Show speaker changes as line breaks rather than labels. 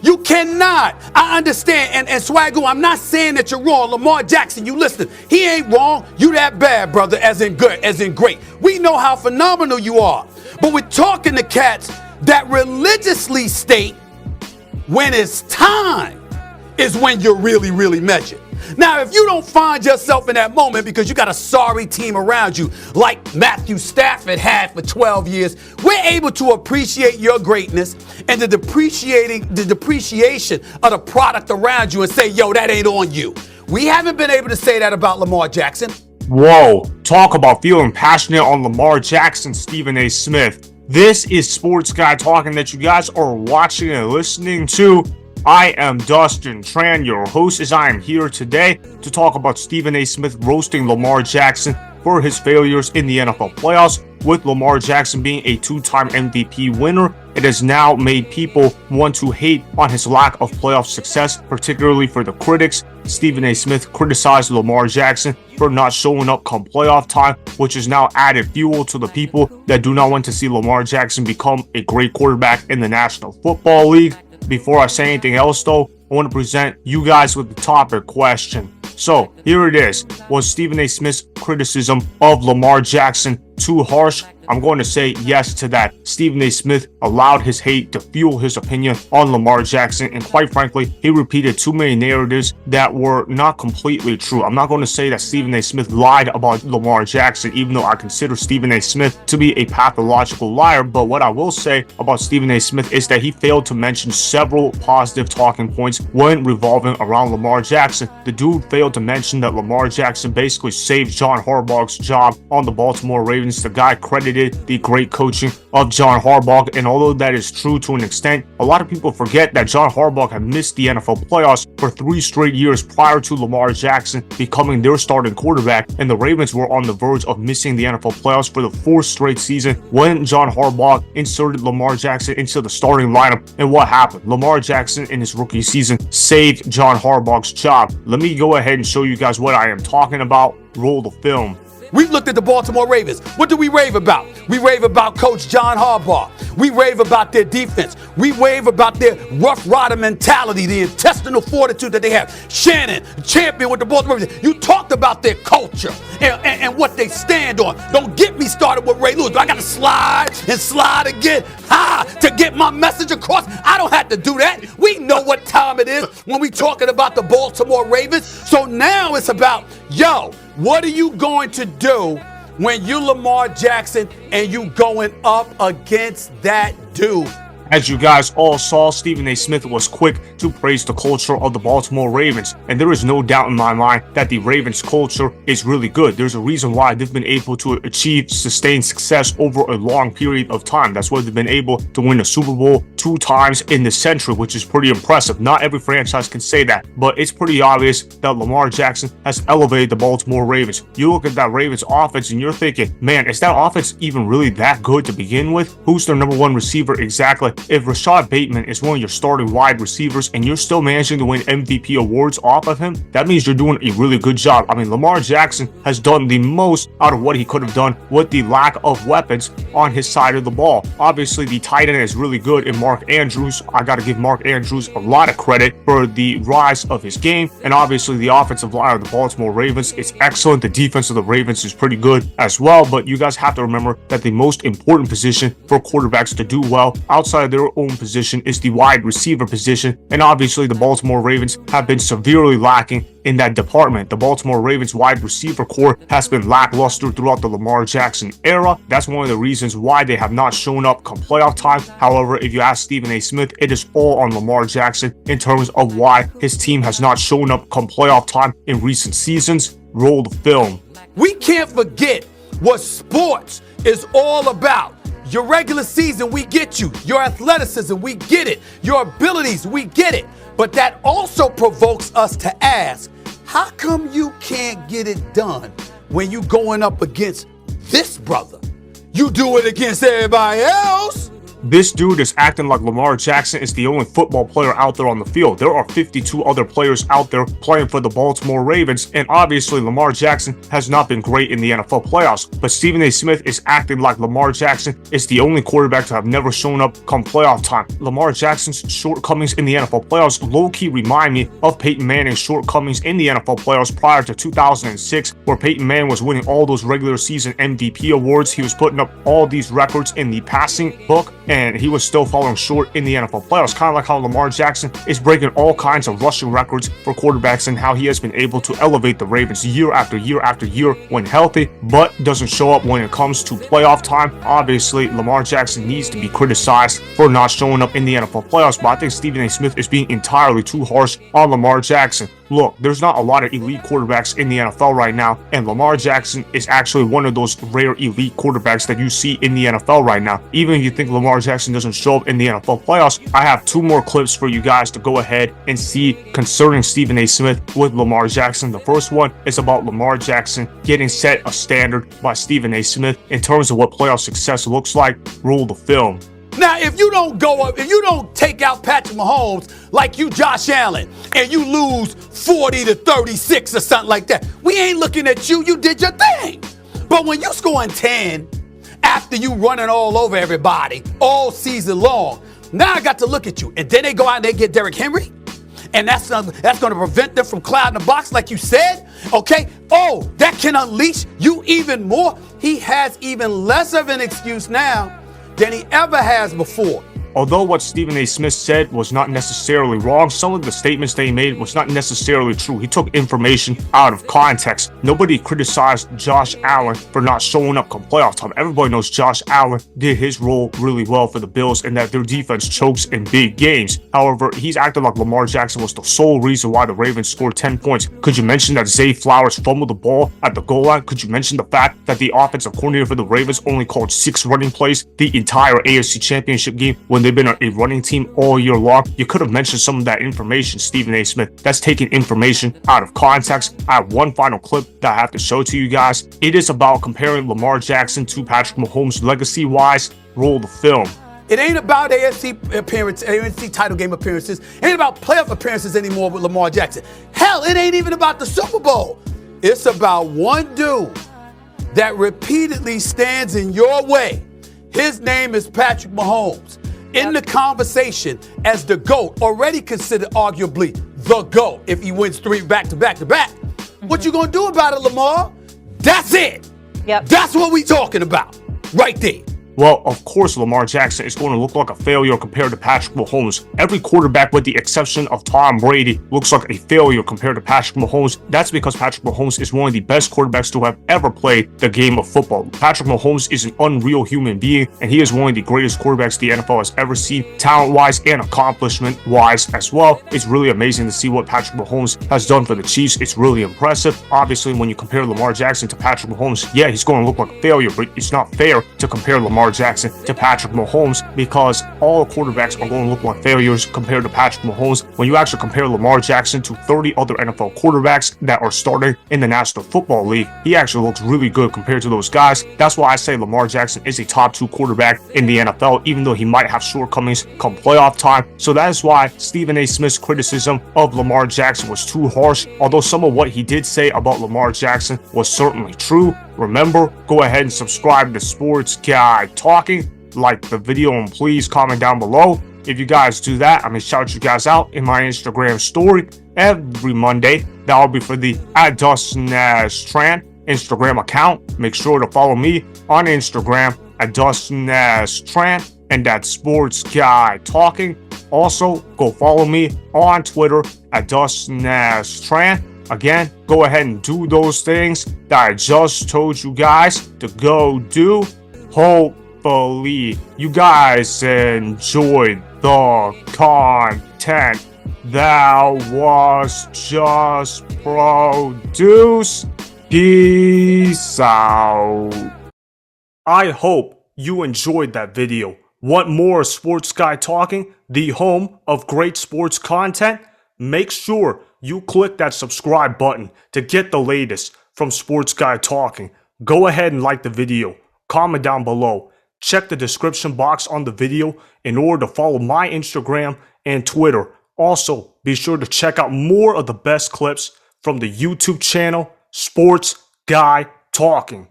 You cannot. I understand. And Swaggle, I'm not saying that you're wrong. Lamar Jackson, you listen. He ain't wrong. You that bad, brother, as in good, as in great. We know how phenomenal you are. But we're talking to cats that religiously state when it's time is when you're really, really measured. Now, if you don't find yourself in that moment because you got a sorry team around you, like Matthew Stafford had for 12 years, we're able to appreciate your greatness and the depreciation of the product around you and say, yo, that ain't on you. We haven't been able to say that about Lamar Jackson.
Whoa, talk about feeling passionate on Lamar Jackson, Stephen A. Smith. This is Sports Guy Talking that you guys are watching and listening to. I am Dustin Tran, your host, as I am here today to talk about Stephen A. Smith roasting Lamar Jackson for his failures in the NFL playoffs. With Lamar Jackson being a two-time MVP winner, it has now made people want to hate on his lack of playoff success, particularly for the critics. Stephen A. Smith criticized Lamar Jackson for not showing up come playoff time, which has now added fuel to the people that do not want to see Lamar Jackson become a great quarterback in the National Football League. Before I say anything else, though, I want to present you guys with the topic question. So, here it is. Was Stephen A. Smith's criticism of Lamar Jackson too harsh? I'm going to say yes to that. Stephen A. Smith allowed his hate to fuel his opinion on Lamar Jackson, and quite frankly, he repeated too many narratives that were not completely true. I'm not going to say that Stephen A. Smith lied about Lamar Jackson, even though I consider Stephen A. Smith to be a pathological liar, but what I will say about Stephen A. Smith is that he failed to mention several positive talking points when revolving around Lamar Jackson. The dude failed to mention that Lamar Jackson basically saved John Harbaugh's job on the Baltimore Ravens. The guy credited the great coaching of John Harbaugh, and although that is true to an extent, a lot of people forget that John Harbaugh had missed the NFL playoffs for 3 straight years prior to Lamar Jackson becoming their starting quarterback, and the Ravens were on the verge of missing the NFL playoffs for the 4th straight season when John Harbaugh inserted Lamar Jackson into the starting lineup. And what happened? Lamar Jackson in his rookie season saved John Harbaugh's job. Let me go ahead and show you guys what I am talking about. Roll the film.
We've looked at the Baltimore Ravens. What do we rave about? We rave about Coach John Harbaugh. We rave about their defense. We rave about their rough rider mentality, the intestinal fortitude that they have. Shannon, champion with the Baltimore Ravens. You talked about their culture and what they stand on. Don't get me started with Ray Lewis. I got to slide and slide again to get my message across. I don't have to do that. We know what time it is when we talking about the Baltimore Ravens. So now it's about, yo, what are you going to do when you Lamar Jackson and you going up against that dude?
As you guys all saw, Stephen A. Smith was quick to praise the culture of the Baltimore Ravens, and there is no doubt in my mind that the Ravens culture is really good. There's a reason why they've been able to achieve sustained success over a long period of time. That's why they've been able to win a Super Bowl 2 times in the century, which is pretty impressive. Not every franchise can say that, but it's pretty obvious that Lamar Jackson has elevated the Baltimore Ravens. You look at that Ravens offense and you're thinking, man, is that offense even really that good to begin with? Who's their number 1 receiver exactly? If Rashod Bateman is one of your starting wide receivers and you're still managing to win MVP awards off of him, that means you're doing a really good job. I mean, Lamar Jackson has done the most out of what he could have done with the lack of weapons on his side of the ball. Obviously, the tight end is really good in Mark Andrews. I got to give Mark Andrews a lot of credit for the rise of his game. And obviously, the offensive line of the Baltimore Ravens is excellent. The defense of the Ravens is pretty good as well. But you guys have to remember that the most important position for quarterbacks to do well outside of their own position is the wide receiver position, and obviously the Baltimore Ravens have been severely lacking in that department. The Baltimore Ravens wide receiver core has been lackluster throughout the Lamar Jackson era. That's one of the reasons why they have not shown up come playoff time. However, if you ask Stephen A. Smith, it is all on Lamar Jackson in terms of why his team has not shown up come playoff time in recent seasons. Roll the film.
We can't forget what sports is all about. Your regular season, we get you. Your athleticism, we get it. Your abilities, we get it. But that also provokes us to ask, how come you can't get it done when you going up against this brother? You do it against everybody else.
This dude is acting like Lamar Jackson is the only football player out there on the field. There are 52 other players out there playing for the Baltimore Ravens, and obviously Lamar Jackson has not been great in the NFL playoffs, but Stephen A. Smith is acting like Lamar Jackson is the only quarterback to have never shown up come playoff time. Lamar Jackson's shortcomings in the NFL playoffs low-key remind me of Peyton Manning's shortcomings in the NFL playoffs prior to 2006, where Peyton Manning was winning all those regular season MVP awards. He was putting up all these records in the passing book, and he was still falling short in the NFL playoffs, kind of like how Lamar Jackson is breaking all kinds of rushing records for quarterbacks and how he has been able to elevate the Ravens year after year after year when healthy, but doesn't show up when it comes to playoff time. Obviously, Lamar Jackson needs to be criticized for not showing up in the NFL playoffs, but I think Stephen A. Smith is being entirely too harsh on Lamar Jackson. Look, there's not a lot of elite quarterbacks in the NFL right now, and Lamar Jackson is actually one of those rare elite quarterbacks that you see in the NFL right now. Even if you think Lamar Jackson doesn't show up in the NFL playoffs, I have two more clips for you guys to go ahead and see concerning Stephen A. Smith with Lamar Jackson. The first one is about Lamar Jackson getting set a standard by Stephen A. Smith in terms of what playoff success looks like. Roll the film.
Now, if you don't go up, if you don't take out Patrick Mahomes like you Josh Allen, and you lose 40-36 or something like that, we ain't looking at you. You did your thing. But when you scoring 10 after you running all over everybody all season long, now I got to look at you. And then they go out and they get Derrick Henry, and that's going to prevent them from clouding the box, like you said. Okay. Oh, that can unleash you even more. He has even less of an excuse now than he ever has before.
Although what Stephen A. Smith said was not necessarily wrong, some of the statements that he made was not necessarily true. He took information out of context. Nobody criticized Josh Allen for not showing up come playoff time. Everybody knows Josh Allen did his role really well for the Bills and that their defense chokes in big games. However, he's acting like Lamar Jackson was the sole reason why the Ravens scored 10 points. Could you mention that Zay Flowers fumbled the ball at the goal line? Could you mention the fact that the offensive coordinator for the Ravens only called 6 running plays the entire AFC Championship game when they've been a running team all year long? You could have mentioned some of that information, Stephen A. Smith. That's taking information out of context. I have one final clip that I have to show to you guys. It is about comparing Lamar Jackson to Patrick Mahomes legacy-wise. Roll the film.
It ain't about AFC title game appearances. It ain't about playoff appearances anymore with Lamar Jackson. Hell, it ain't even about the Super Bowl. It's about one dude that repeatedly stands in your way. His name is Patrick Mahomes. In the conversation as the GOAT, already considered arguably the GOAT if he wins 3 back-to-back. What you gonna do about it, Lamar? That's it.
Yep.
That's what we talking about right there.
Well, of course, Lamar Jackson is going to look like a failure compared to Patrick Mahomes. Every quarterback, with the exception of Tom Brady, looks like a failure compared to Patrick Mahomes. That's because Patrick Mahomes is one of the best quarterbacks to have ever played the game of football. Patrick Mahomes is an unreal human being, and he is one of the greatest quarterbacks the NFL has ever seen, talent-wise and accomplishment-wise as well. It's really amazing to see what Patrick Mahomes has done for the Chiefs. It's really impressive. Obviously, when you compare Lamar Jackson to Patrick Mahomes, yeah, he's going to look like a failure, but it's not fair to compare Lamar Jackson to Patrick Mahomes because all quarterbacks are going to look like failures compared to Patrick Mahomes. When you actually compare Lamar Jackson to 30 other NFL quarterbacks that are starting in the National Football League, he actually looks really good compared to those guys. That's why I say Lamar Jackson is a top 2 quarterback in the NFL, even though he might have shortcomings come playoff time. So that is why Stephen A. Smith's criticism of Lamar Jackson was too harsh, although some of what he did say about Lamar Jackson was certainly true. Remember, go ahead and subscribe to Sports Guy Talking, like the video, and please comment down below. If you guys do that, I'm going to shout you guys out in my Instagram story every Monday. That will be for the @DustinAsTran Instagram account. Make sure to follow me on Instagram @DustinAsTran, and that's Sports Guy Talking. Also, go follow me on Twitter @DustinAsTran. Again, go ahead and do those things that I just told you guys to go do. Hopefully, you guys enjoyed the content that was just produced. Peace out. I hope you enjoyed that video. Want more Sports Guy Talking, the home of great sports content? Make sure you click that subscribe button to get the latest from Sports Guy Talking. Go ahead and like the video, comment down below, Check the description box on the video in order to follow my Instagram and Twitter. Also, be sure to check out more of the best clips from the YouTube channel, Sports Guy Talking.